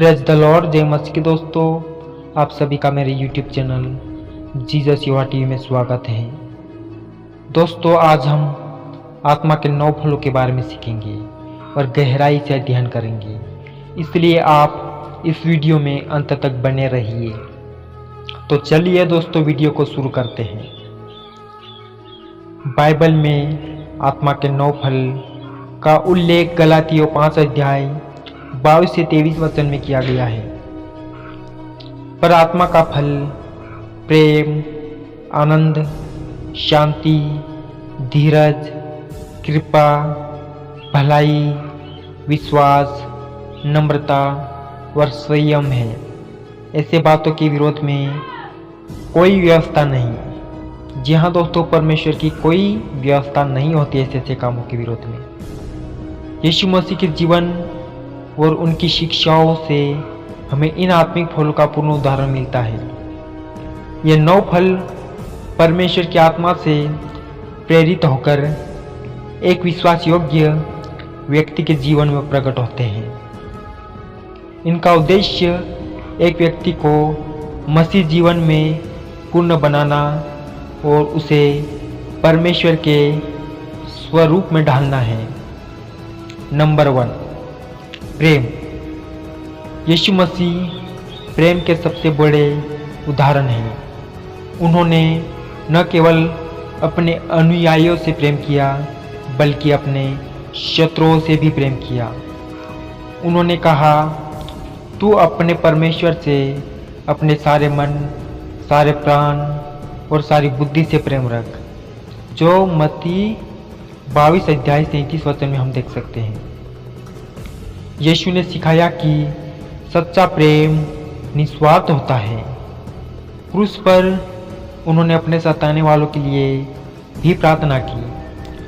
Praise the Lord, जय मसीह के दोस्तों। आप सभी का मेरे यूट्यूब चैनल जीसस युवा टीवी में स्वागत है। दोस्तों, आज हम आत्मा के 9 फलों के बारे में सीखेंगे और गहराई से अध्ययन करेंगे, इसलिए आप इस वीडियो में अंत तक बने रहिए। तो चलिए दोस्तों, वीडियो को शुरू करते हैं। बाइबल में आत्मा के 9 फल का उल्लेख गलातियों 5 अध्याय 22 से 23 वचन में किया गया है। पर आत्मा का फल प्रेम, आनंद, शांति, धीरज, कृपा, भलाई, विश्वास, नम्रता और संयम है। ऐसे बातों के विरोध में कोई व्यवस्था नहीं। जी हाँ दोस्तों, परमेश्वर की कोई व्यवस्था नहीं होती ऐसे कामों के विरोध में। यीशु मसीह के जीवन और उनकी शिक्षाओं से हमें इन आत्मिक फलों का पूर्ण उदाहरण मिलता है। ये 9 फल परमेश्वर की आत्मा से प्रेरित होकर एक विश्वास योग्य व्यक्ति के जीवन में प्रकट होते हैं। इनका उद्देश्य एक व्यक्ति को मसीह जीवन में पूर्ण बनाना और उसे परमेश्वर के स्वरूप में ढालना है। नंबर 1, प्रेम। यीशु मसीह प्रेम के सबसे बड़े उदाहरण हैं। उन्होंने न केवल अपने अनुयायियों से प्रेम किया, बल्कि अपने शत्रुओं से भी प्रेम किया। उन्होंने कहा, तू अपने परमेश्वर से अपने सारे मन, सारे प्राण और सारी बुद्धि से प्रेम रख, जो मत्ती 22 अध्याय 33 वचन में हम देख सकते हैं। यीशु ने सिखाया कि सच्चा प्रेम निस्वार्थ होता है। क्रूस पर उन्होंने अपने सताने वालों के लिए भी प्रार्थना की,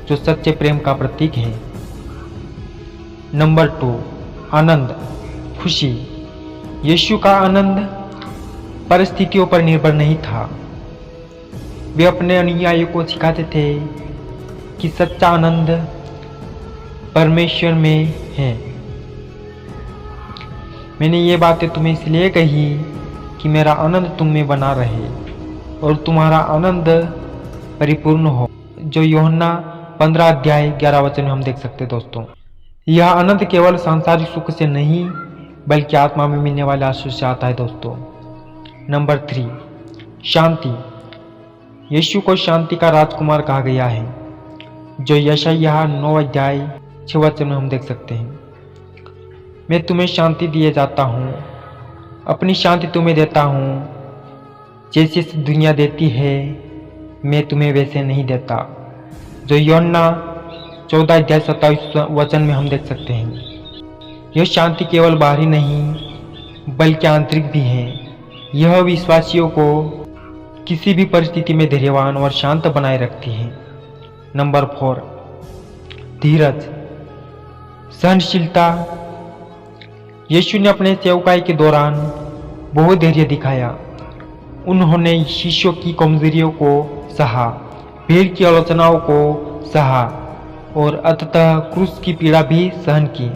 जो सच्चे प्रेम का प्रतीक है। नंबर 2, आनंद, खुशी। यीशु का आनंद परिस्थितियों पर निर्भर नहीं था। वे अपने अनुयायियों को सिखाते थे कि सच्चा आनंद परमेश्वर में है। मैंने ये बातें तुम्हें इसलिए कही कि मेरा आनंद तुम में बना रहे और तुम्हारा आनंद परिपूर्ण हो, जो यूहन्ना 15 अध्याय 11 वचन में हम देख सकते हैं। दोस्तों, यह आनंद केवल सांसारिक सुख से नहीं, बल्कि आत्मा में मिलने वाले आशीष से आता है। दोस्तों, नंबर 3, शांति। यीशु को शांति का राजकुमार कहा गया है, जो यशायाह 9 अध्याय 6 वचन में हम देख सकते हैं। मैं तुम्हें शांति दिए जाता हूँ, अपनी शांति तुम्हें देता हूँ, जैसे दुनिया देती है मैं तुम्हें वैसे नहीं देता, जो यूहन्ना 14 अध्याय 27 वचन में हम देख सकते हैं। यह शांति केवल बाहरी नहीं, बल्कि आंतरिक भी है। यह विश्वासियों को किसी भी परिस्थिति में धैर्यवान और शांत बनाए रखती है। नंबर 4, धीरज, सहनशीलता। यीशु ने अपने सेवकाई के दौरान बहुत धैर्य दिखाया। उन्होंने शिष्यों की कमजोरियों को सहा, भीड़ की आलोचनाओं को सहा और अंततः क्रूस की पीड़ा भी सहन की।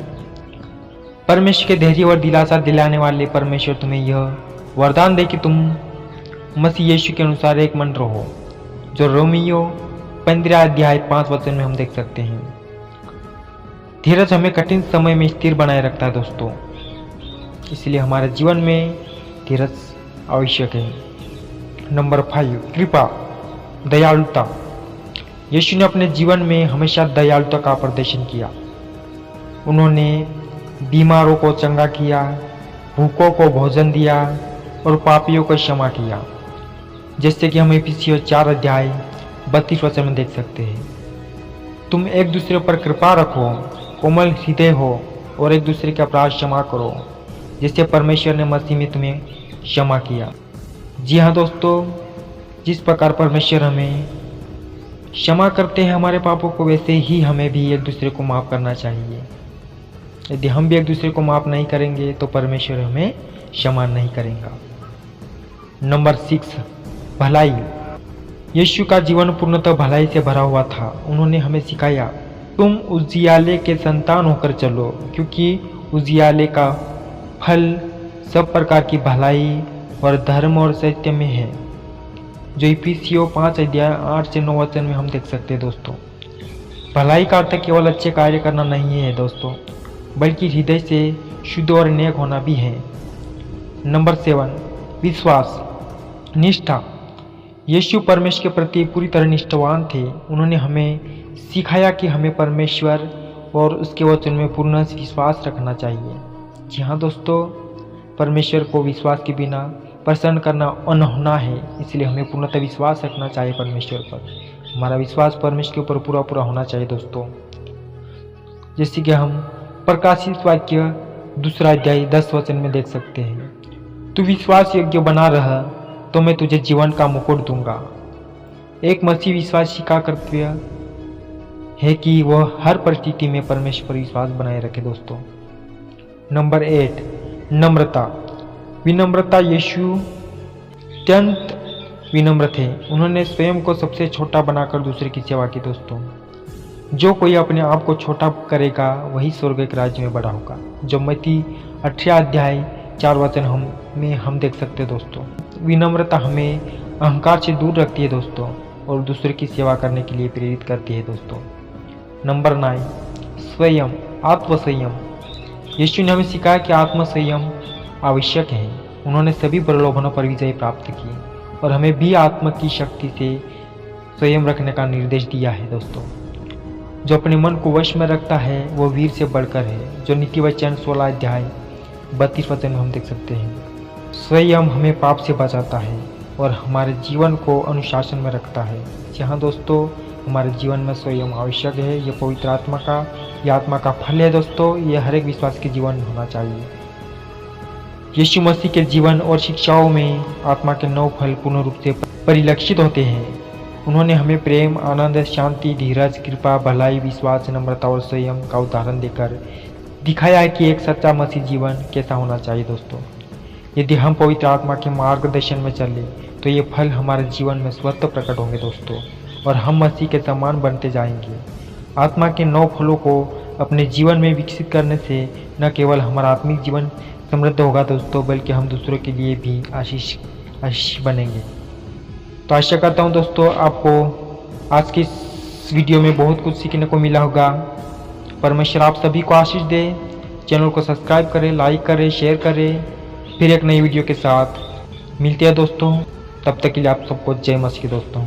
परमेश्वर के धैर्य और दिलासा दिलाने वाले परमेश्वर तुम्हें यह वरदान दे कि तुम मसीह यीशु के अनुसार एक मन रहो, जो रोमियो 15 अध्याय 5 वचन में हम देख सकते हैं। धीरज हमें कठिन समय में स्थिर बनाए रखता है। दोस्तों, इसलिए हमारे जीवन में धीरज आवश्यक है। नंबर 5, कृपा, दयालुता। यीशु ने अपने जीवन में हमेशा दयालुता का प्रदर्शन किया। उन्होंने बीमारों को चंगा किया, भूखों को भोजन दिया और पापियों को क्षमा किया, जैसे कि हम इफिसियों 4 अध्याय 32 वचन में देख सकते हैं। तुम एक दूसरे पर कृपा रखो, कोमल हृदय हो और एक दूसरे के अपराध क्षमा करो, जिससे परमेश्वर ने मसीह में तुम्हें क्षमा किया। जी हाँ दोस्तों, जिस प्रकार परमेश्वर हमें क्षमा करते हैं हमारे पापों को, वैसे ही हमें भी एक दूसरे को माफ़ करना चाहिए। यदि हम भी एक दूसरे को माफ़ नहीं करेंगे तो परमेश्वर हमें क्षमा नहीं करेगा। नंबर 6, भलाई। यीशु का जीवन पूर्णतः भलाई से भरा हुआ था। उन्होंने हमें सिखाया, तुम उजियाले के संतान होकर चलो, क्योंकि उजियाले का फल सब प्रकार की भलाई और धर्म और सत्य में है, जो इफिसियों 5 अध्याय 8 से 9 वचन में हम देख सकते हैं दोस्तों। भलाई का अर्थ केवल अच्छे कार्य करना नहीं है दोस्तों, बल्कि हृदय से शुद्ध और नेक होना भी है। नंबर 7, विश्वास, निष्ठा। यीशु परमेश्वर के प्रति पूरी तरह निष्ठावान थे। उन्होंने हमें सिखाया कि हमें परमेश्वर और उसके वचन में पूर्ण विश्वास रखना चाहिए। जी हाँ दोस्तों, परमेश्वर को विश्वास के बिना प्रसन्न करना अनहोना है, इसलिए हमें पूर्णतः विश्वास रखना चाहिए परमेश्वर पर। हमारा विश्वास परमेश्वर के ऊपर पूरा होना चाहिए दोस्तों। जैसे कि हम प्रकाशित वाक्य 2 अध्याय 10 वचन में देख सकते हैं, तू विश्वास योग्य बना रह तो मैं तुझे जीवन का मुकुट दूंगा। एक मसीह विश्वासी का कर्तव्य है कि वह हर परिस्थिति में परमेश्वर पर विश्वास बनाए रखे दोस्तों। नंबर 8, नम्रता, विनम्रता। यीशु अत्यंत विनम्र थे। उन्होंने स्वयं को सबसे छोटा बनाकर दूसरे की सेवा की दोस्तों। जो कोई अपने आप को छोटा करेगा वही स्वर्ग के राज्य में बड़ा होगा, जो मत्ती 18 अध्याय 4 वचन हम देख सकते हैं दोस्तों। विनम्रता हमें अहंकार से दूर रखती है दोस्तों, और दूसरे की सेवा करने के लिए प्रेरित करती है दोस्तों। नंबर 9, संयम, आत्मसंयम। यीशु ने हमें सिखाया कि आत्मसंयम आवश्यक है। उन्होंने सभी प्रलोभनों पर विजय प्राप्त की और हमें भी आत्मा की शक्ति से संयम रखने का निर्देश दिया है दोस्तों। जो अपने मन को वश में रखता है वो वीर से बढ़कर है, जो नीति वचन 16 अध्याय 32 वचन में हम देख सकते हैं। संयम हमें पाप से बचाता है और हमारे जीवन को अनुशासन में रखता है। जहाँ दोस्तों हमारे जीवन में संयम आवश्यक है। ये पवित्र आत्मा का फल है दोस्तों। ये हर एक विश्वास के जीवन में होना चाहिए। यीशु मसीह के जीवन और शिक्षाओं में आत्मा के 9 फल पूर्ण रूप से परिलक्षित होते हैं। उन्होंने हमें प्रेम, आनंद, शांति, धीरज, कृपा, भलाई, विश्वास, नम्रता और संयम का उदाहरण देकर दिखाया है कि एक सच्चा मसीह जीवन कैसा होना चाहिए दोस्तों। यदि हम पवित्र आत्मा के मार्गदर्शन में चले तो ये फल हमारे जीवन में स्वतः प्रकट होंगे दोस्तों, और हम मसीह के समान बनते जाएंगे। आत्मा के 9 फलों को अपने जीवन में विकसित करने से न केवल हमारा आत्मिक जीवन समृद्ध होगा दोस्तों, बल्कि हम दूसरों के लिए भी आशीष बनेंगे। तो आशा करता हूँ दोस्तों आपको आज की इस वीडियो में बहुत कुछ सीखने को मिला होगा। परमेश्वर आप सभी को आशीष दे। चैनल को सब्सक्राइब करें, लाइक करें, शेयर करें। फिर एक नई वीडियो के साथ मिलते हैं दोस्तों। तब तक के लिए आप सबको जय मसीह दोस्तों।